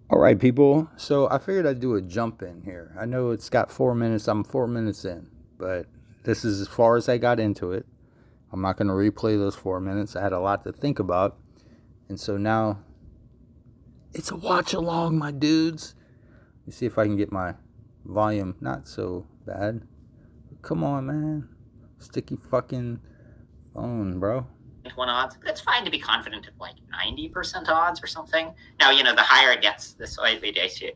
All right, people. So I figured I'd do a jump in here. I know it's got 4 minutes. I'm 4 minutes in, but this is as far as I got into it. I'm not going to replay those 4 minutes. I had a lot to think about. And so now it's a watch along, my dudes. Let me see if I can get my volume not so bad. Come on, man. Sticky fucking phone, bro. 1 odds, but it's fine to be confident of like 90% odds or something. Now, the higher it gets, the slightly dicier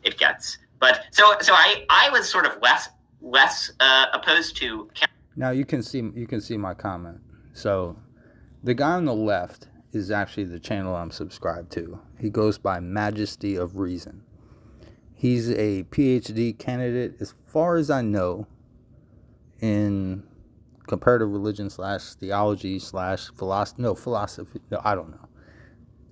it gets. But so I was sort of less opposed to. Now you can see my comment. So the guy on the left is actually the channel I'm subscribed to. He goes by Majesty of Reason. He's a PhD candidate, as far as I know, in comparative religion / theology / philosophy. No, I don't know.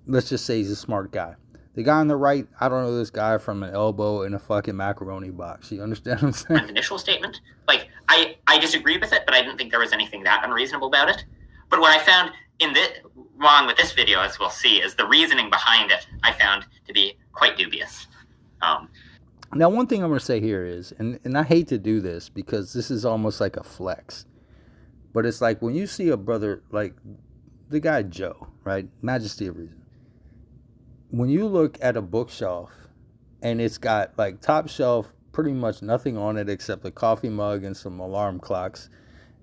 Let's just say he's a smart guy. The guy on the right, I don't know this guy from an elbow in a fucking macaroni box. You understand what I'm saying? Initial statement, like I disagree with it, but I didn't think there was anything that unreasonable about it. But what I found wrong with this video, as we'll see, is the reasoning behind it. I found to be quite dubious. Now, one thing I'm going to say here is, and I hate to do this because this is almost like a flex, but it's like when you see a brother like the guy Joe, right? Majesty of Reason. When you look at a bookshelf and it's got like top shelf, pretty much nothing on it except a coffee mug and some alarm clocks.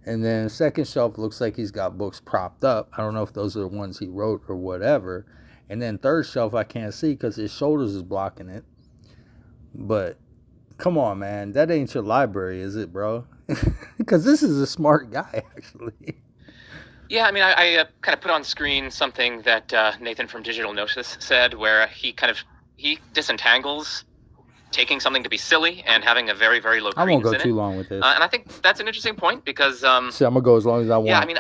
And then second shelf looks like he's got books propped up. I don't know if those are the ones he wrote or whatever. And then third shelf I can't see because his shoulders is blocking it. But come on, man. That ain't your library, is it, bro? Because this is a smart guy, actually. Yeah, I mean, I kind of put on screen something that Nathan from Digital Gnosis said, where he disentangles taking something to be silly and having a very, very low credence. I won't go too long with this. And I think that's an interesting point because... so I'm going to go as long as I want. Yeah, I mean,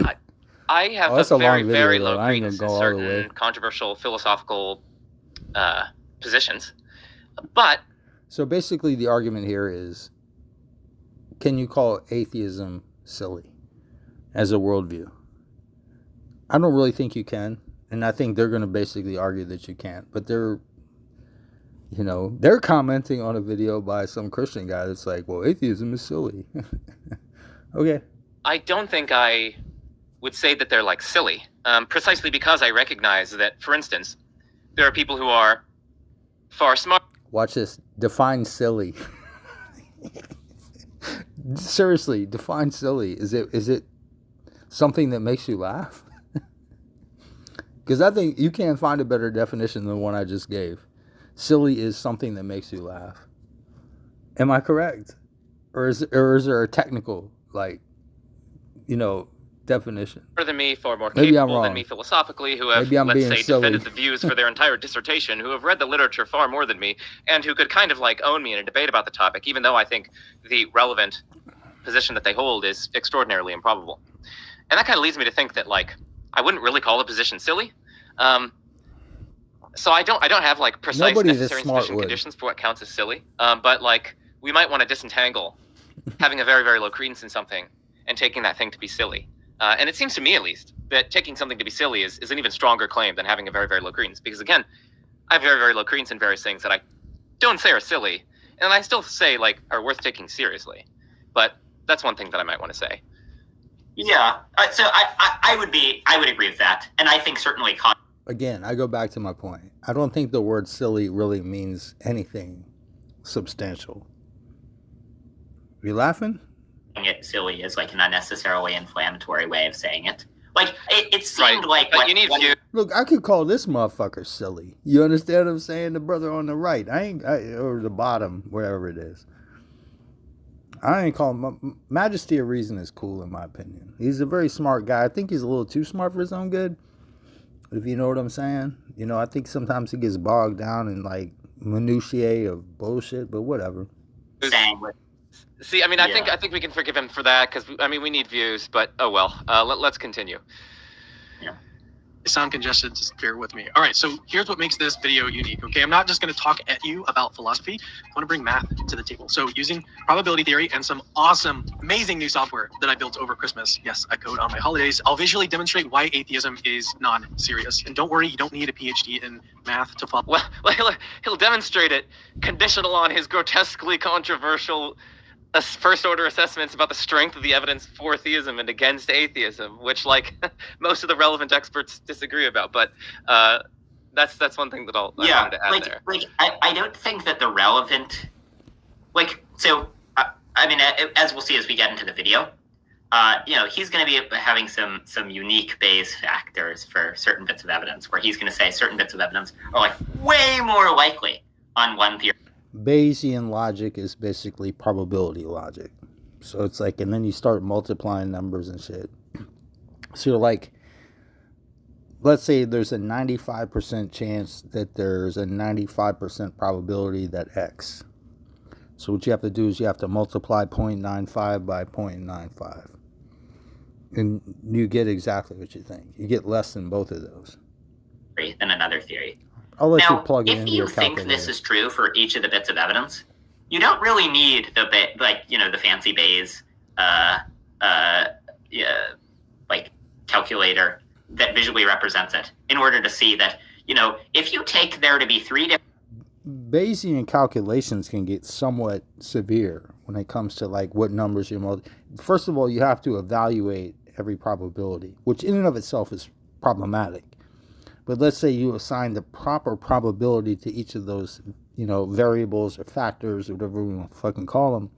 I have a very, very low credence in certain controversial philosophical positions. But... So basically the argument here is, can you call atheism silly as a worldview? I don't really think you can. And I think they're going to basically argue that you can't. But they're commenting on a video by some Christian guy that's like, well, atheism is silly. Okay. I don't think I would say that they're like silly, precisely because I recognize that, for instance, there are people who are far smarter. Watch this. Define silly. Seriously, define silly. Is it something that makes you laugh? Because I think you can't find a better definition than the one I just gave. Silly is something that makes you laugh. Am I correct? Or is there a technical, definition? Than me, far more capable than me philosophically, who have, let's say, defended the views for their entire dissertation, who have read the literature far more than me, and who could kind of own me in a debate about the topic, even though I think the relevant position that they hold is extraordinarily improbable. And that kind of leads me to think that I wouldn't really call the position silly. So I don't have precise necessary and sufficient conditions for what counts as silly. But we might want to disentangle having a very, very low credence in something and taking that thing to be silly. And it seems to me, at least, that taking something to be silly is an even stronger claim than having a very, very low credence. Because, again, I have very, very low credence in various things that I don't say are silly, and I still say, are worth taking seriously. But that's one thing that I might want to say. Yeah. So I would agree with that. And I think certainly... Again, I go back to my point. I don't think the word silly really means anything substantial. Are you laughing? It silly is an unnecessarily inflammatory way of saying it. It seemed right. like you need view. Look, I could call this motherfucker silly. You understand what I'm saying? The brother on the right, or the bottom, wherever it is. I ain't calling him. Majesty of Reason is cool in my opinion. He's a very smart guy. I think he's a little too smart for his own good. If you know what I'm saying. I think sometimes he gets bogged down in minutiae of bullshit, but whatever. See, I mean, I think we can forgive him for that because we need views. But oh well. Let's continue. Yeah. sound congested, just bear with me. All right, so here's what makes this video unique, okay? I'm not just going to talk at you about philosophy. I want to bring math to the table. So using probability theory and some awesome, amazing new software that I built over Christmas. Yes, I code on my holidays. I'll visually demonstrate why atheism is non-serious. And don't worry, you don't need a PhD in math to follow. Well, he'll demonstrate it conditional on his grotesquely controversial first order assessments about the strength of the evidence for theism and against atheism, which like most of the relevant experts disagree about. But that's one thing that I wanted to add there. I don't think that the relevant, I mean, as we'll see as we get into the video, he's going to be having some unique Bayes factors for certain bits of evidence, where he's going to say certain bits of evidence are like way more likely on one theory. Bayesian logic is basically probability logic. So it's like, and then you start multiplying numbers and shit. So you're like, let's say there's a 95% chance that there's a 95% probability that X. So what you have to do is you have to multiply 0.95 by 0.95. And you get exactly what you think. You get less than both of those. Than another theory. I'll let you plug it into your calculator. If you think this is true for each of the bits of evidence, you don't really need the fancy Bayes calculator that visually represents it in order to see that, if you take there to be three different Bayesian calculations can get somewhat severe when it comes to like what numbers you're First of all, you have to evaluate every probability, which in and of itself is problematic. But let's say you assign the proper probability to each of those, variables or factors or whatever we want to fucking call them.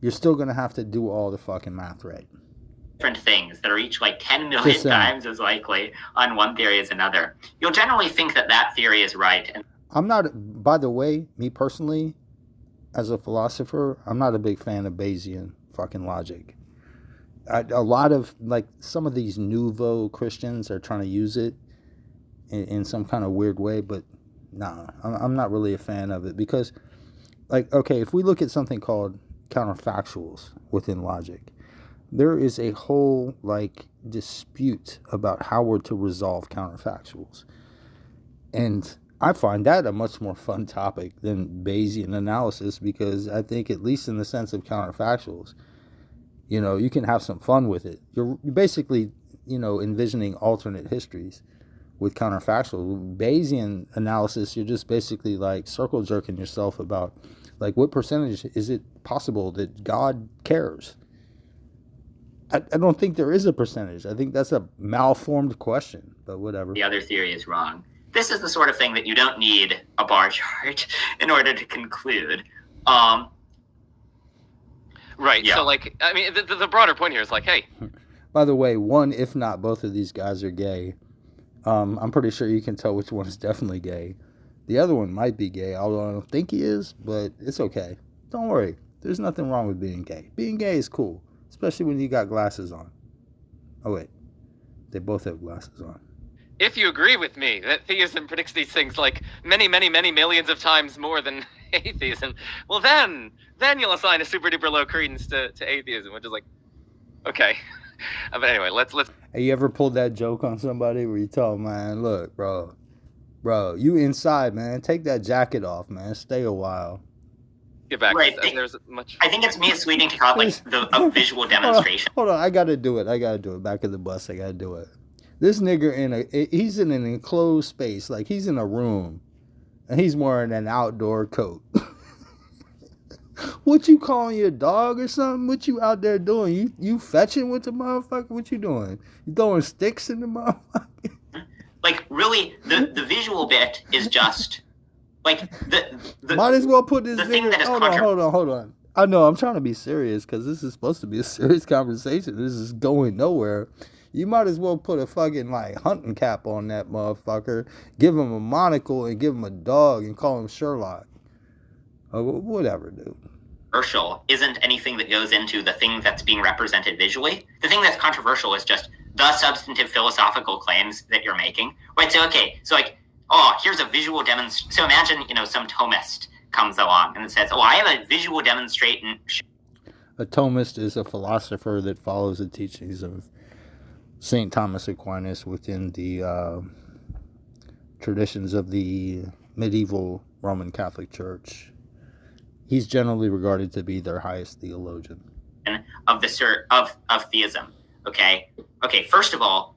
You're still going to have to do all the fucking math right. Different things that are each like 10 million times as likely on one theory as another. You'll generally think that theory is right. And I'm not, by the way, me personally, as a philosopher, I'm not a big fan of Bayesian fucking logic. A lot of, some of these nouveau Christians are trying to use it in some kind of weird way, but nah, I'm not really a fan of it because, if we look at something called counterfactuals within logic, there is a whole, dispute about how we're to resolve counterfactuals. And I find that a much more fun topic than Bayesian analysis because I think, at least in the sense of counterfactuals, you can have some fun with it. You're basically, envisioning alternate histories. With counterfactual Bayesian analysis, you're just basically circle jerking yourself about what percentage is it possible that God cares? I don't think there is a percentage. I think that's a malformed question, but whatever. The other theory is wrong. This is the sort of thing that you don't need a bar chart in order to conclude. Right. Yeah. So the broader point here is hey. By the way, one, if not both of these guys are gay. I'm pretty sure you can tell which one is definitely gay. The other one might be gay, although I don't think he is, but it's okay. Don't worry. There's nothing wrong with being gay. Being gay is cool, especially when you got glasses on. Oh, wait. They both have glasses on. If you agree with me that theism predicts these things many, many, many millions of times more than atheism, well, then you'll assign a super duper low credence to atheism, which is okay. But anyway, let's. Hey, you ever pulled that joke on somebody where you tell them, man, look, bro, you inside, man. Take that jacket off, man. Stay a while. Get back. Right. There's much. I think it's misleading to call it a visual demonstration. Hold on. I got to do it. Back of the bus. I got to do it. This nigga he's in an enclosed space. He's in a room and he's wearing an outdoor coat. What you calling your dog or something? What you out there doing? You fetching with the motherfucker? What you doing? You throwing sticks in the motherfucker? Really, the visual bit is just the might as well put this the nigga. Thing that is Hold on. I know I'm trying to be serious because this is supposed to be a serious conversation. This is going nowhere. You might as well put a fucking hunting cap on that motherfucker, give him a monocle and give him a dog and call him Sherlock. Whatever, dude. Controversial isn't anything that goes into the thing that's being represented visually. The thing that's controversial is just the substantive philosophical claims that you're making. Right, so here's a visual demonstration. So imagine, some Thomist comes along and says, I have a visual demonstration. A Thomist is a philosopher that follows the teachings of St. Thomas Aquinas within the traditions of the medieval Roman Catholic Church. He's generally regarded to be their highest theologian. Of theism. Okay. First of all,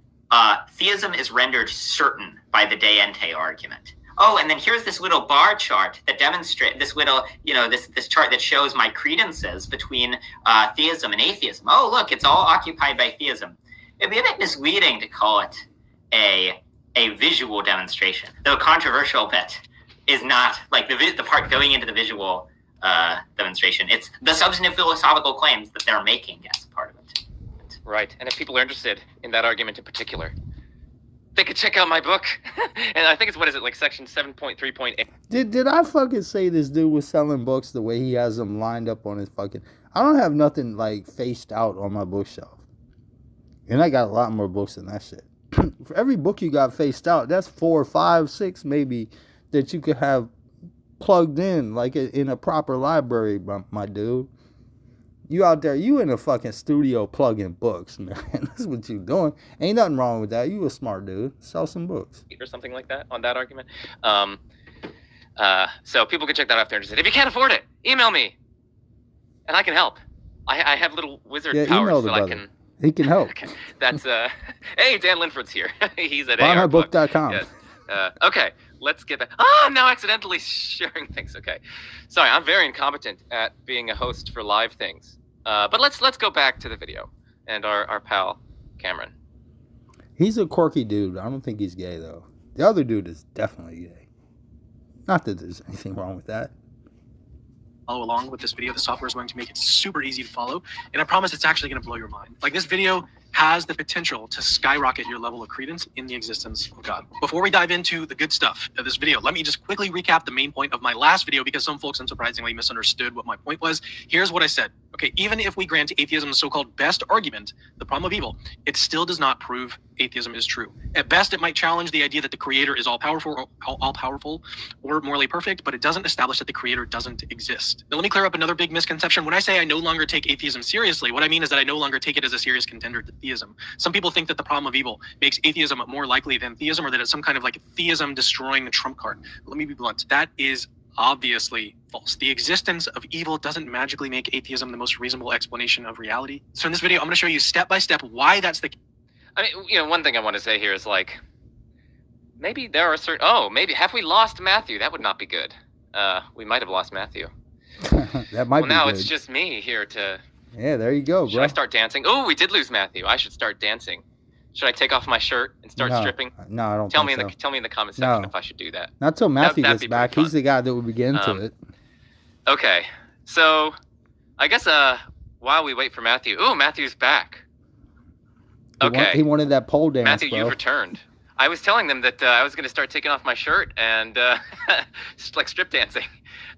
theism is rendered certain by the de ente argument. Oh, and then here's this little bar chart that demonstrates this little, this chart that shows my credences between theism and atheism. Oh, look, it's all occupied by theism. It'd be a bit misleading to call it a visual demonstration, though a controversial bit is not like the part going into the visual demonstration. It's the substantive philosophical claims that they're making as part of it. Right, and if people are interested in that argument in particular, they could check out my book. And I think it's, like section 7.3.8. Did I fucking say this dude was selling books the way he has them lined up on his fucking... I don't have nothing, like, faced out on my bookshelf. And I got a lot more books than that shit. For every book you got faced out, that's 4, 5, 6 maybe that you could have plugged in, like in a proper library, my dude. You out there, you in a fucking studio plugging books, man. That's what you doing. Ain't nothing wrong with that. You a smart dude. Sell some books. Or something like that on that argument. So people can check that out if they're interested. If you can't afford it, email me. And I can help. I have little wizard powers that I can... He can help. Okay. That's, hey, Dan Linford's here. He's at ARbook.com. Yes. Okay, let's get back. I'm now accidentally sharing things. Okay. Sorry, I'm very incompetent at being a host for live things. But let's go back to the video and our pal, Cameron. He's a quirky dude. I don't think he's gay, though. The other dude is definitely gay. Not that there's anything wrong with that. Follow along with this video. The software is going to make it super easy to follow, and I promise it's actually going to blow your mind. Like, this video has the potential to skyrocket your level of credence in the existence of God. Before we dive into the good stuff of this video, let me just quickly recap the main point of my last video, because some folks unsurprisingly misunderstood what my point was. Here's what I said. Okay, even if we grant atheism's so-called best argument, the problem of evil, it still does not prove atheism is true. At best, it might challenge the idea that the creator is all-powerful or morally perfect, but it doesn't establish that the creator doesn't exist. Now, let me clear up another big misconception. When I say I no longer take atheism seriously, what I mean is that I no longer take it as a serious contender to theism. Some people think that the problem of evil makes atheism more likely than theism, or that it's some kind of like theism destroying the trump card. Let me be blunt. That is obviously false. The existence of evil doesn't magically make atheism the most reasonable explanation of reality. So in this video, I'm going to show you step by step why that's the case. I mean, one thing I want to say here is, like, maybe there are certain... Oh, maybe have we lost Matthew? That would not be good. We might have lost Matthew. That might be now good. It's just me here to... Yeah, there you go, bro. Should I start dancing? Oh, we did lose Matthew. I should start dancing. Should I take off my shirt and start stripping? No, I don't tell think me so. Tell me in the comment section if I should do that. Not till Matthew gets back. He's the guy that would begin to it. Okay, so I guess while we wait for Matthew... Oh, Matthew's back. Okay. He wanted that pole dance, Matthew, bro. you've returned. I was telling them that I was going to start taking off my shirt and like strip dancing,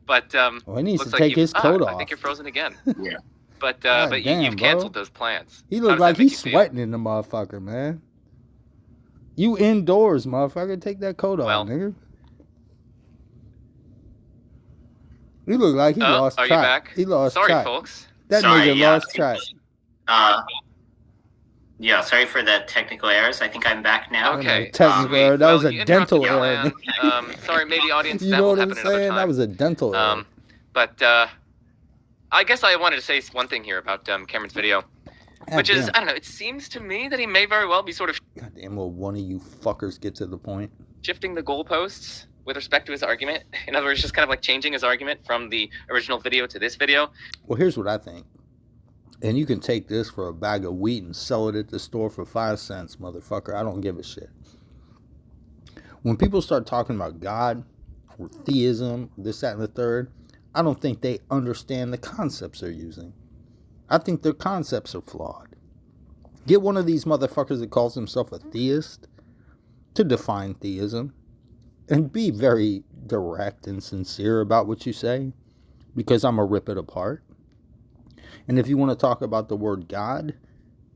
but well, he needs to take his coat off. I think you're frozen again. Yeah. But damn, you've canceled those plans. He looked like he's sweating in the motherfucker, man. You indoors, motherfucker. Take that coat off, nigga. You look like he lost track. Are you back? He lost track. Sorry, folks. That nigga lost track. Yeah, sorry for the technical errors. I think I'm back now. Okay. Technical error. That was a dental error. Sorry, maybe audience. You know what I'm saying? That was a dental error. But I guess I wanted to say one thing here about Cameron's video, which is, I don't know, it seems to me that he may very well be sort of... God damn, will one of you fuckers get to the point? Shifting the goalposts with respect to his argument. In other words, just kind of like changing his argument from the original video to this video. Well, here's what I think. And you can take this for a bag of wheat and sell it at the store for 5 cents, motherfucker. I don't give a shit. When people start talking about God or theism, this, that, and the third, I don't think they understand the concepts they're using. I think their concepts are flawed. Get one of these motherfuckers that calls himself a theist to define theism and be very direct and sincere about what you say, because I'm going to rip it apart. And if you want to talk about the word God,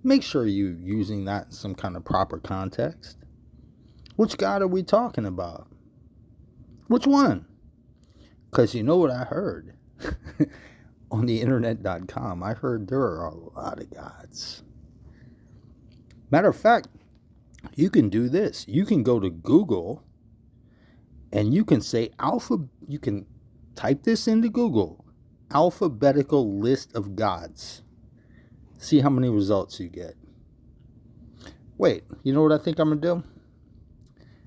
make sure you're using that in some kind of proper context. Which God are we talking about? Which one? Because you know what I heard on the internet.com. I heard there are a lot of gods. Matter of fact, you can do this. You can go to Google and you can say you can type this into Google, alphabetical list of gods. See how many results you get. Wait, you know what I think I'm going to do?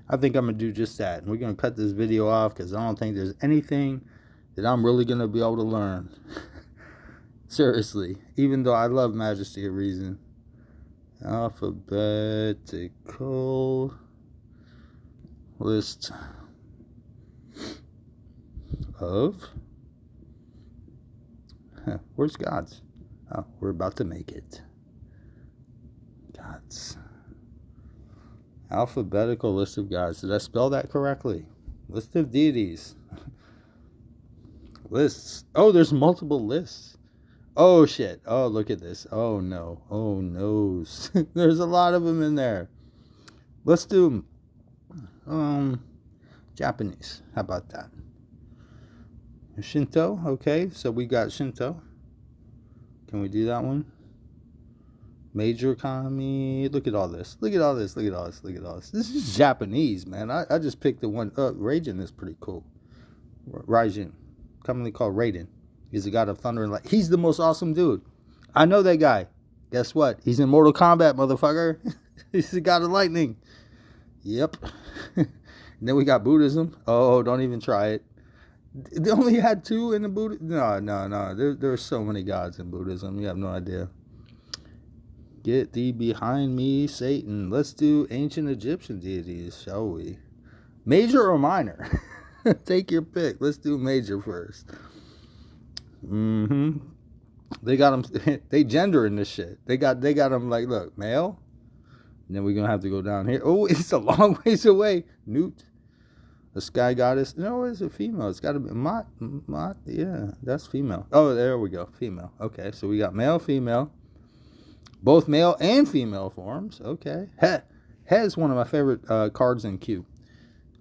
I think I'm going to do just that. And we're going to cut this video off because I don't think there's anything that I'm really going to be able to learn. Seriously. Even though I love Majesty of Reason. Alphabetical list of... where's gods? Oh, we're about to make it. Gods. Alphabetical list of gods. Did I spell that correctly? List of deities. Lists. Oh, there's multiple lists. Oh, shit. Oh, look at this. Oh, no. Oh, no. There's a lot of them in there. Let's do Japanese. How about that? Shinto. Okay, so we got Shinto. Can we do that one? Major kami. Look at all this. Look at all this. Look at all this. Look at all this. This is Japanese, man. I just picked the one. Raijin is pretty cool. Raijin. Commonly called Raiden. He's the god of thunder and light. He's the most awesome dude. I know that guy. Guess what? He's in Mortal Kombat, motherfucker. He's the god of lightning. Yep. And then we got Buddhism. Oh, don't even try it. They only had 2 in the Buddhism. No. There are so many gods in Buddhism. You have no idea. Get thee behind me, Satan. Let's do ancient Egyptian deities, shall we? Major or minor? Take your pick. Let's do major first. They got them. They gender in this shit. They got them like, look, male. And then we're gonna have to go down here. Oh, it's a long ways away. Newt, the sky goddess. No, it's a female. It's got to be Mot. Yeah, that's female. Oh, there we go. Female. Okay, so we got male, female. Both male and female forms. Okay. He is one of my favorite cards in Q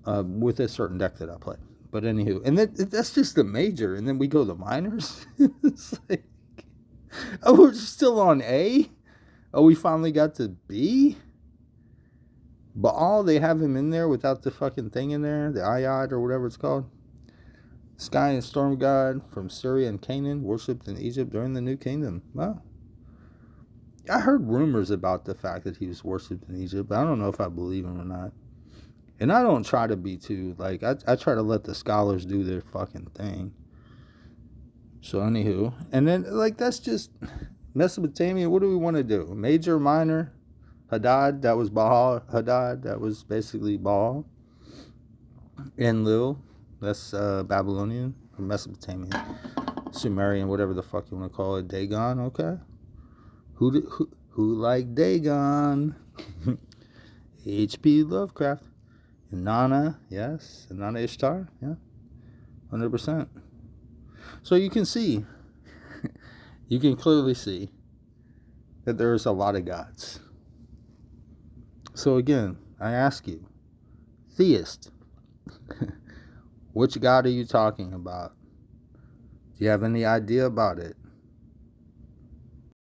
with a certain deck that I play. But anywho, and that's just the major. And then we go to the minors. It's like, oh, we're still on A? Oh, we finally got to B? Baal, they have him in there without the fucking thing in there. The Ayad or whatever it's called. Sky and storm god from Syria and Canaan, worshipped in Egypt during the New Kingdom. Wow. I heard rumors about the fact that he was worshipped in Egypt, but I don't know if I believe him or not. And I don't try to be too, like, I try to let the scholars do their fucking thing. So, anywho. And then, like, that's just Mesopotamia. What do we want to do? Major, minor? Hadad, that was Baal. Hadad, that was basically Baal. Enlil, that's Babylonian, or Mesopotamian. Sumerian, whatever the fuck you want to call it. Dagon, okay. Who like Dagon? H.P. Lovecraft. Inanna, yes. Inanna Ishtar, yeah. 100%. So you can see, you can clearly see that there's a lot of gods. So again, I ask you, theist, which god are you talking about? Do you have any idea about it?